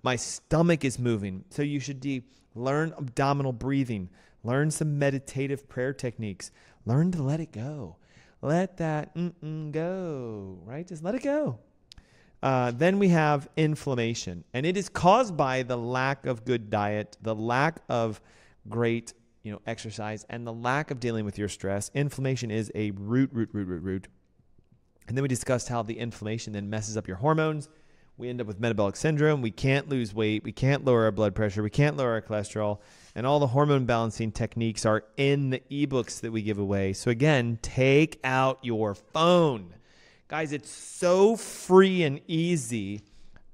S1: My stomach is moving. So you should learn abdominal breathing. Learn some meditative prayer techniques. Learn to let it go. Let that go, right? Just let it go. Then we have inflammation, and it is caused by the lack of good diet, the lack of great, exercise, and the lack of dealing with your stress. Inflammation is a root. And then we discussed how the inflammation then messes up your hormones. We end up with metabolic syndrome. We can't lose weight. We can't lower our blood pressure. We can't lower our cholesterol. And all the hormone balancing techniques are in the ebooks that we give away. So again, take out your phone. Guys, it's so free and easy.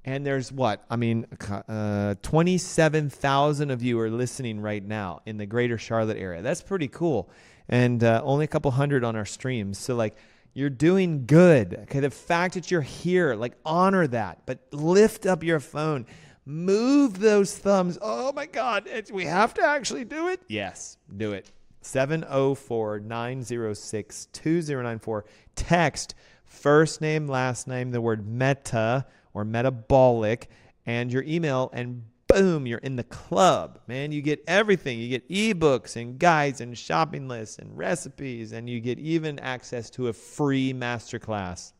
S1: And there's 27,000 of you are listening right now in the greater Charlotte area. That's pretty cool. And only a couple hundred on our streams. So you're doing good. Okay, the fact that you're here, honor that. But lift up your phone. Move those thumbs. Oh my God, we have to actually do it? Yes, do it. 704-906-2094. Text first name, last name, the word meta or metabolic, and your email, and boom, you're in the club, man. You get everything. You get ebooks and guides and shopping lists and recipes, and you get even access to a free masterclass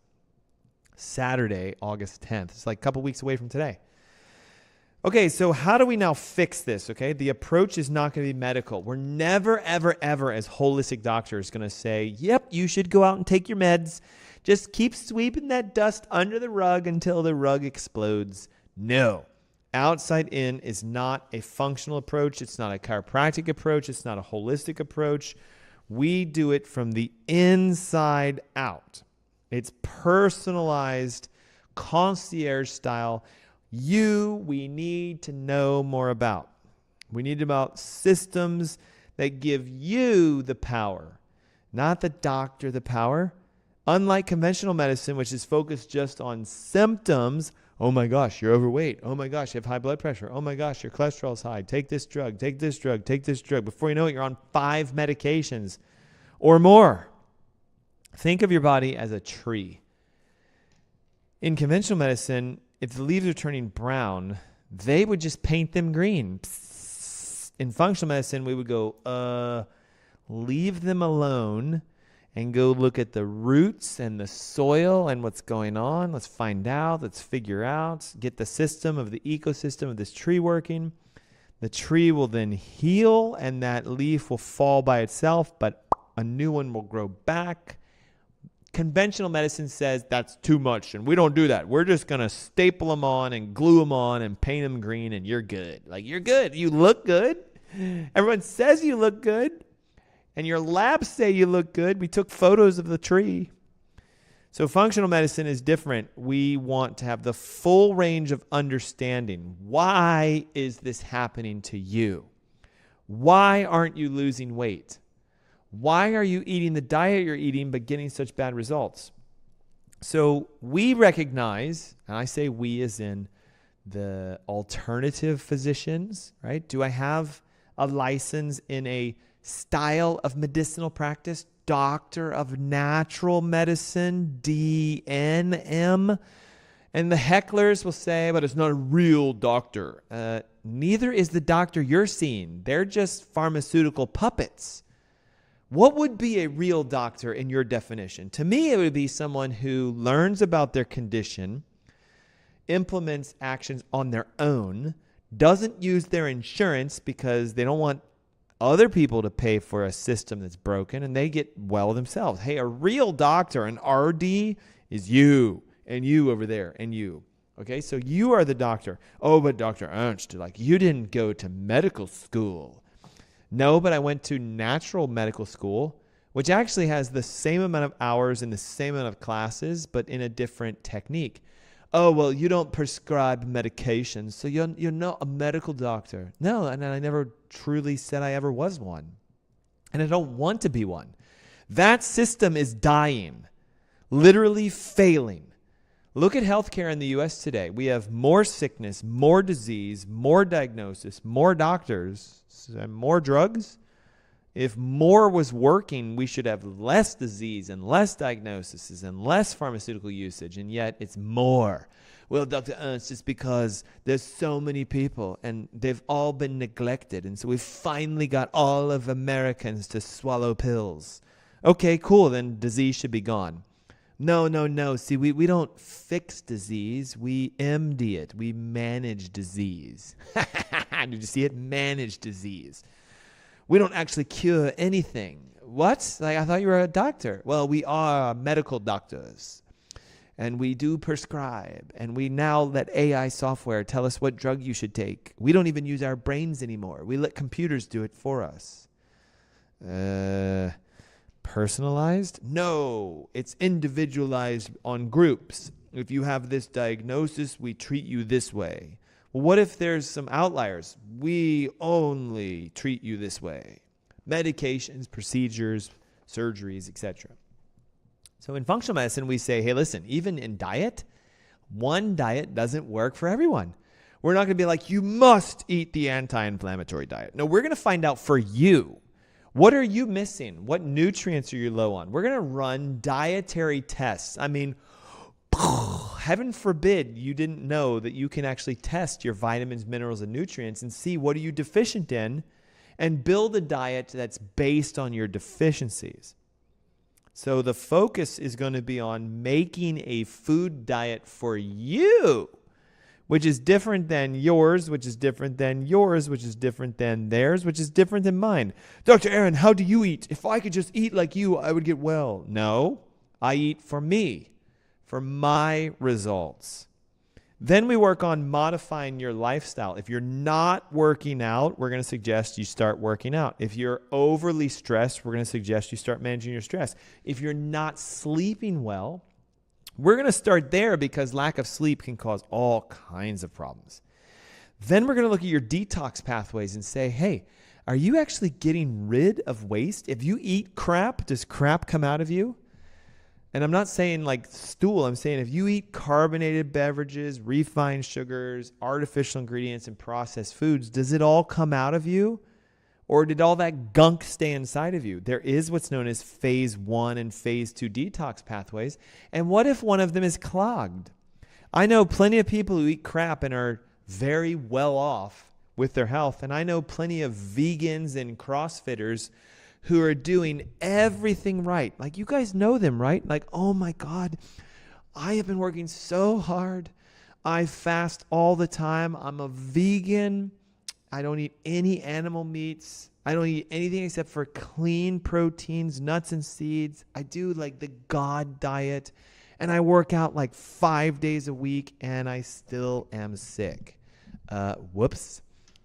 S1: Saturday, August 10th. It's a couple weeks away from today. Okay, so how do we now fix this, okay? The approach is not going to be medical. We're never, ever, ever as holistic doctors going to say, yep, you should go out and take your meds. Just keep sweeping that dust under the rug until the rug explodes. No. Outside in is not a functional approach. It's not a chiropractic approach. It's not a holistic approach. We do it from the inside out. It's personalized, concierge style. we need to know more about. We need about systems that give you the power, not the doctor the power. Unlike conventional medicine, which is focused just on symptoms. Oh my gosh, you're overweight. Oh my gosh, you have high blood pressure. Oh my gosh, your cholesterol's high. Take this drug, take this drug, take this drug. Before you know it, you're on 5 medications or more. Think of your body as a tree. In conventional medicine, if the leaves are turning brown, they would just paint them green. In functional medicine, we would go, leave them alone and go look at the roots and the soil and what's going on. Let's find out. Let's figure out. Get the system of the ecosystem of this tree working. The tree will then heal, and that leaf will fall by itself, but a new one will grow back. Conventional medicine says that's too much, and we don't do that. We're just going to staple them on and glue them on and paint them green, and you're good. Like, you're good. You look good. Everyone says you look good. And your labs say you look good. We took photos of the tree. So functional medicine is different. We want to have the full range of understanding. Why is this happening to you? Why aren't you losing weight? Why are you eating the diet you're eating but getting such bad results? So we recognize, and I say we as in the alternative physicians, right? Do I have a license in a style of medicinal practice, doctor of natural medicine, DNM? And the hecklers will say, but it's not a real doctor. Neither is the doctor you're seeing. They're just pharmaceutical puppets. What would be a real doctor in your definition? To me, it would be someone who learns about their condition, implements actions on their own, doesn't use their insurance because they don't want other people to pay for a system that's broken, and they get well themselves. Hey, a real doctor, an RD, is you, and you over there, and you. Okay, so you are the doctor. Oh, but Dr. Ernst, like, you didn't go to medical school. No, but I went to natural medical school, which actually has the same amount of hours and the same amount of classes, but in a different technique. Oh, well, you don't prescribe medications, so you're not a medical doctor. No, and I never truly said I ever was one. And I don't want to be one. That system is dying, literally failing. Look at healthcare in the U.S. today. We have more sickness, more disease, more diagnosis, more doctors, and more drugs. If more was working, we should have less disease and less diagnoses and less pharmaceutical usage, and yet it's more. Well, Dr. Ernst, it's because there's so many people and they've all been neglected, and so we've finally got all of Americans to swallow pills. Okay, cool, then disease should be gone. No. See, we don't fix disease. We MD it. We manage disease. Did you see it? Manage disease. We don't actually cure anything. What? Like, I thought you were a doctor. Well, we are medical doctors. And we do prescribe. And we now let AI software tell us what drug you should take. We don't even use our brains anymore. We let computers do it for us. Personalized? No. It's individualized on groups. If you have this diagnosis, we treat you this way. What if there's some outliers? We only treat you this way. Medications, procedures, surgeries, etc. So in functional medicine, we say, hey, listen, even in diet, one diet doesn't work for everyone. We're not going to be like, you must eat the anti-inflammatory diet. No, we're going to find out for you. What are you missing? What nutrients are you low on? We're going to run dietary tests. I mean, heaven forbid you didn't know that you can actually test your vitamins, minerals, and nutrients and see what are you deficient in and build a diet that's based on your deficiencies. So the focus is going to be on making a food diet for you, which is different than yours, which is different than yours, which is different than theirs, which is different than mine. Dr. Aaron, how do you eat? If I could just eat like you, I would get well. No, I eat for me. For my results. Then we work on modifying your lifestyle. If you're not working out, we're going to suggest you start working out. If you're overly stressed, we're going to suggest you start managing your stress. If you're not sleeping well, We're going to start there because lack of sleep can cause all kinds of problems. Then we're going to look at your detox pathways and say, hey, are you actually getting rid of waste? If you eat crap, does crap come out of you? And I'm not saying like stool. I'm saying if you eat carbonated beverages, refined sugars, artificial ingredients, and processed foods, does it all come out of you? Or did all that gunk stay inside of you? There is what's known as phase 1 and phase 2 detox pathways. And what if one of them is clogged? I know plenty of people who eat crap and are very well off with their health. And I know plenty of vegans and CrossFitters who are doing everything right. Like, you guys know them, right? Like, oh my God, I have been working so hard. I fast all the time. I'm a vegan. I don't eat any animal meats. I don't eat anything except for clean proteins, nuts and seeds. I do like the God diet. And I work out like 5 days a week and I still am sick. Whoops.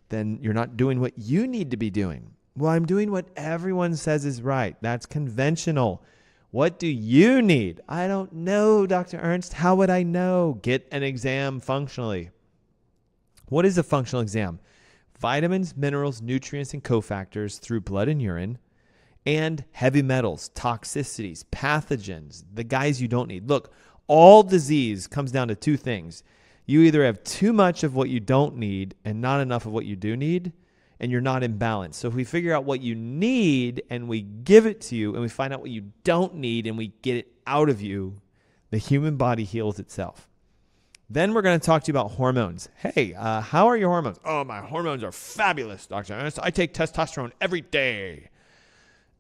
S1: Then you're not doing what you need to be doing. Well, I'm doing what everyone says is right. That's conventional. What do you need? I don't know, Dr. Ernst. How would I know? Get an exam functionally. What is a functional exam? Vitamins, minerals, nutrients, and cofactors through blood and urine, and heavy metals, toxicities, pathogens, the guys you don't need. Look, all disease comes down to two things. You either have too much of what you don't need and not enough of what you do need, and you're not in balance. So if we figure out what you need and we give it to you, and we find out what you don't need and we get it out of you, the human body heals itself. Then we're going to talk to you about hormones. Hey, how are your hormones? Oh, my hormones are fabulous, Dr. Ernst. I take testosterone every day.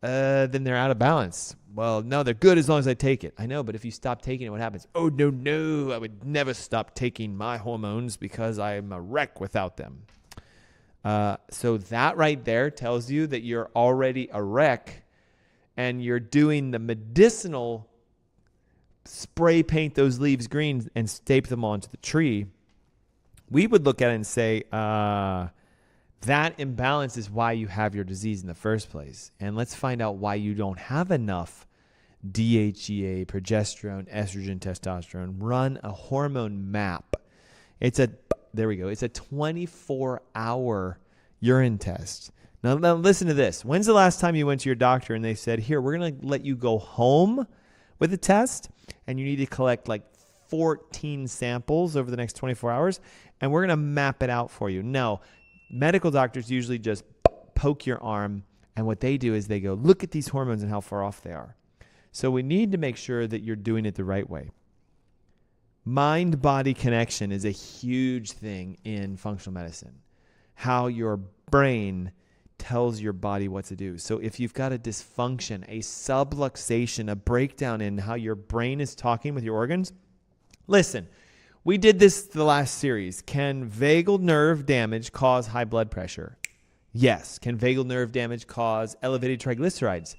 S1: Then they're out of balance. Well, no, they're good as long as I take it. I know, but if you stop taking it, what happens? Oh, no, I would never stop taking my hormones because I'm a wreck without them. So that right there tells you that you're already a wreck and you're doing the medicinal spray paint those leaves green and staple them onto the tree. We would look at it and say, that imbalance is why you have your disease in the first place. And let's find out why you don't have enough DHEA, progesterone, estrogen, testosterone. Run a hormone map. There we go. It's a 24-hour urine test. Now listen to this. When's the last time you went to your doctor and they said, here, we're going to let you go home with a test and you need to collect like 14 samples over the next 24 hours and we're going to map it out for you? No, medical doctors usually just poke your arm and what they do is they go, look at these hormones and how far off they are. So we need to make sure that you're doing it the right way. Mind-body connection is a huge thing in functional medicine. How your brain tells your body what to do. So if you've got a dysfunction, a subluxation, a breakdown in how your brain is talking with your organs, listen, we did this the last series. Can vagal nerve damage cause high blood pressure? Yes. Can vagal nerve damage cause elevated triglycerides?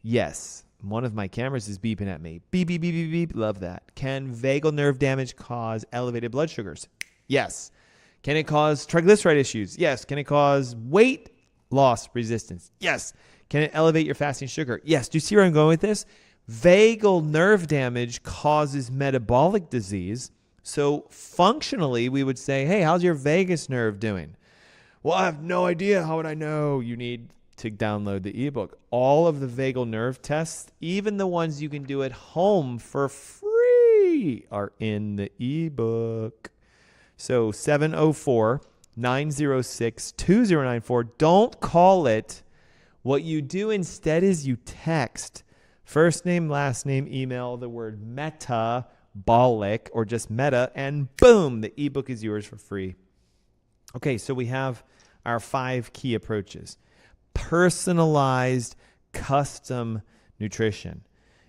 S1: Yes. One of my cameras is beeping at me. Beep, beep, beep, beep, beep. Love that. Can vagal nerve damage cause elevated blood sugars? Yes. Can it cause triglyceride issues? Yes. Can it cause weight loss resistance? Yes. Can it elevate your fasting sugar? Yes. Do you see where I'm going with this? Vagal nerve damage causes metabolic disease. So functionally, we would say, hey, how's your vagus nerve doing? Well, I have no idea. How would I know? You need to download the ebook. All of the vagal nerve tests, even the ones you can do at home for free, are in the ebook. So 704-906-2094. Don't call it. What you do instead is you text first name, last name, email, the word metabolic or just meta, and boom, the ebook is yours for free. Okay, so we have our 5 key approaches. Personalized, custom nutrition.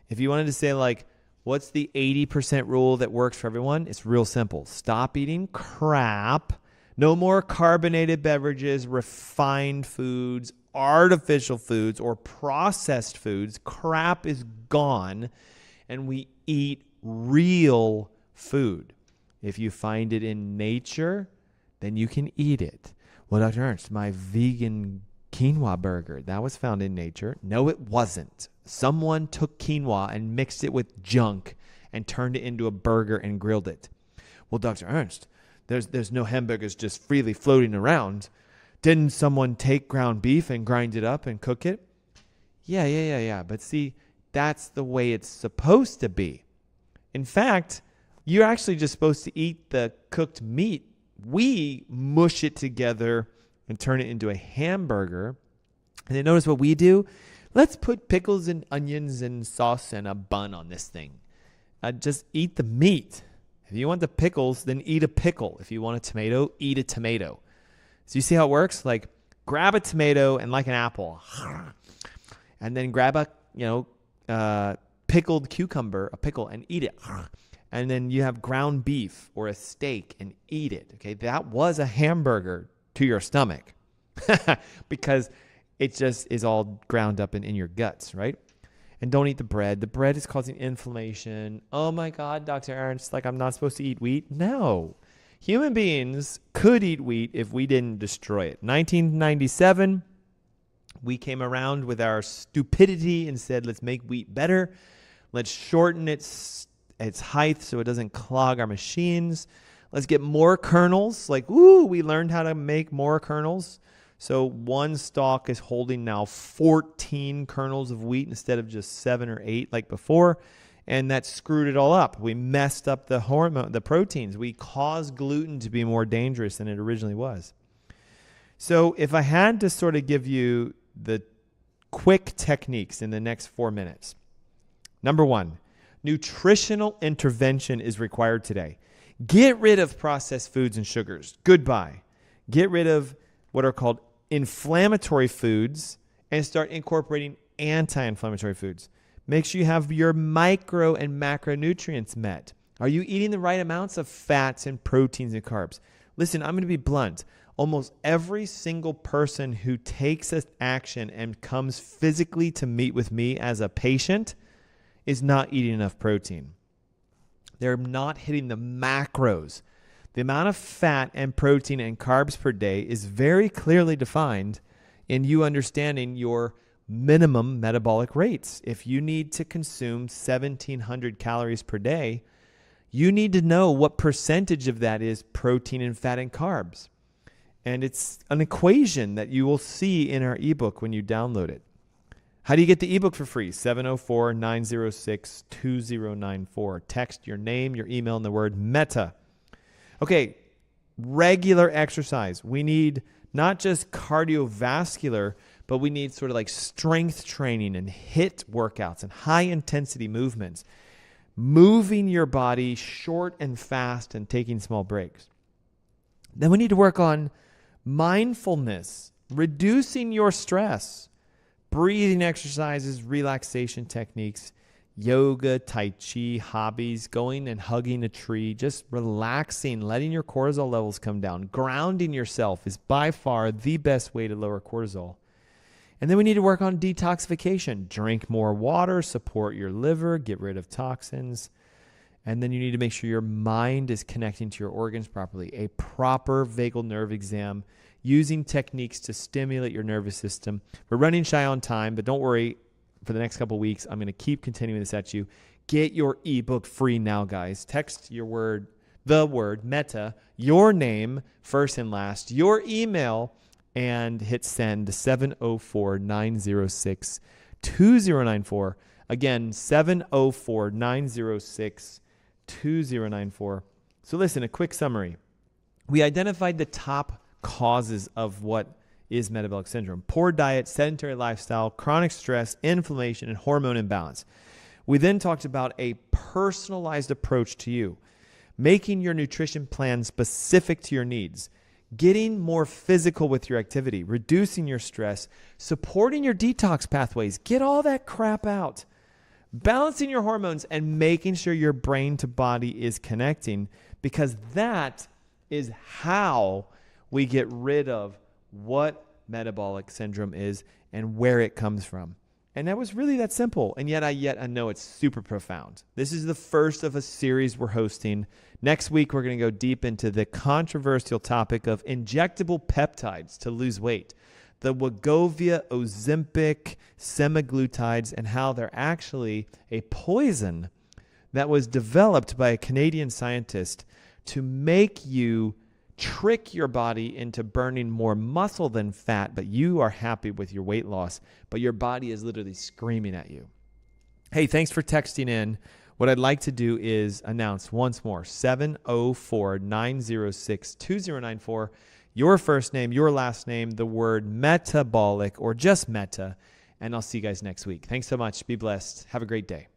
S1: If you wanted to say like, what's the 80% rule that works for everyone? It's real simple. Stop eating crap. No more carbonated beverages, refined foods, artificial foods, or processed foods. Crap is gone, and we eat real food. If you find it in nature, then you can eat it. Well, Dr. Ernst, my vegan quinoa burger, that was found in nature. No, it wasn't. Someone took quinoa and mixed it with junk and turned it into a burger and grilled it. Well, Dr. Ernst, there's no hamburgers just freely floating around. Didn't someone take ground beef and grind it up and cook it? Yeah. But see, that's the way it's supposed to be. In fact, you're actually just supposed to eat the cooked meat. We mush it together and turn it into a hamburger. And then notice what we do? Let's put pickles and onions and sauce and a bun on this thing. Just eat the meat. If you want the pickles, then eat a pickle. If you want a tomato, eat a tomato. So you see how it works? Like grab a tomato and like an apple. And then grab a pickled cucumber, a pickle, and eat it. And then you have ground beef or a steak and eat it. Okay, that was a hamburger to your stomach because it just is all ground up in your guts, right? And don't eat the bread. The bread is causing inflammation. Oh my God, Dr. Ernst, like I'm not supposed to eat wheat? No. Human beings could eat wheat if we didn't destroy it. 1997, we came around with our stupidity and said, let's make wheat better. Let's shorten its height so it doesn't clog our machines. Let's get more kernels. Like, we learned how to make more kernels. So one stalk is holding now 14 kernels of wheat instead of just 7 or 8 like before. And that screwed it all up. We messed up the proteins. We caused gluten to be more dangerous than it originally was. So if I had to sort of give you the quick techniques in the next 4 minutes. Number 1, nutritional intervention is required today. Get rid of processed foods and sugars. Goodbye. Get rid of what are called inflammatory foods and start incorporating anti-inflammatory foods. Make sure you have your micro and macronutrients met. Are you eating the right amounts of fats and proteins and carbs? Listen, I'm going to be blunt. Almost every single person who takes an action and comes physically to meet with me as a patient is not eating enough protein. They're not hitting the macros. The amount of fat and protein and carbs per day is very clearly defined in you understanding your minimum metabolic rates. If you need to consume 1,700 calories per day, you need to know what percentage of that is protein and fat and carbs. And it's an equation that you will see in our ebook when you download it. How do you get the ebook for free? 704-906-2094. Text your name, your email, and the word META. Okay, regular exercise. We need not just cardiovascular, but we need sort of like strength training and HIIT workouts and high intensity movements. Moving your body short and fast and taking small breaks. Then we need to work on mindfulness, reducing your stress, breathing exercises, relaxation techniques, yoga, tai chi, hobbies, going and hugging a tree, just relaxing, letting your cortisol levels come down. Grounding yourself is by far the best way to lower cortisol. And then we need to work on detoxification. Drink more water, support your liver, get rid of toxins. And then you need to make sure your mind is connecting to your organs properly. A proper vagal nerve exam, using techniques to stimulate your nervous system. We're running shy on time, but don't worry. For the next couple of weeks, I'm going to keep continuing this at you. Get your ebook free now, guys. Text the word META, your name, first and last, your email, and hit send to 704-906-2094. Again, 704-906-2094. So listen, a quick summary. We identified the top causes of what is metabolic syndrome: poor diet, sedentary lifestyle, chronic stress, inflammation, and hormone imbalance. We then talked about a personalized approach to you, making your nutrition plan specific to your needs, getting more physical with your activity, reducing your stress, supporting your detox pathways, get all that crap out, balancing your hormones, and making sure your brain to body is connecting, because that is how we get rid of what metabolic syndrome is and where it comes from. And that was really that simple. And yet I know it's super profound. This is the first of a series we're hosting. Next week, we're going to go deep into the controversial topic of injectable peptides to lose weight. The Wegovy, Ozempic, semaglutides, and how they're actually a poison that was developed by a Canadian scientist to make you trick your body into burning more muscle than fat, but you are happy with your weight loss, but your body is literally screaming at you. Hey, thanks for texting in. What I'd like to do is announce once more, 704-906-2094, your first name, your last name, the word metabolic or just meta, and I'll see you guys next week. Thanks so much. Be blessed. Have a great day.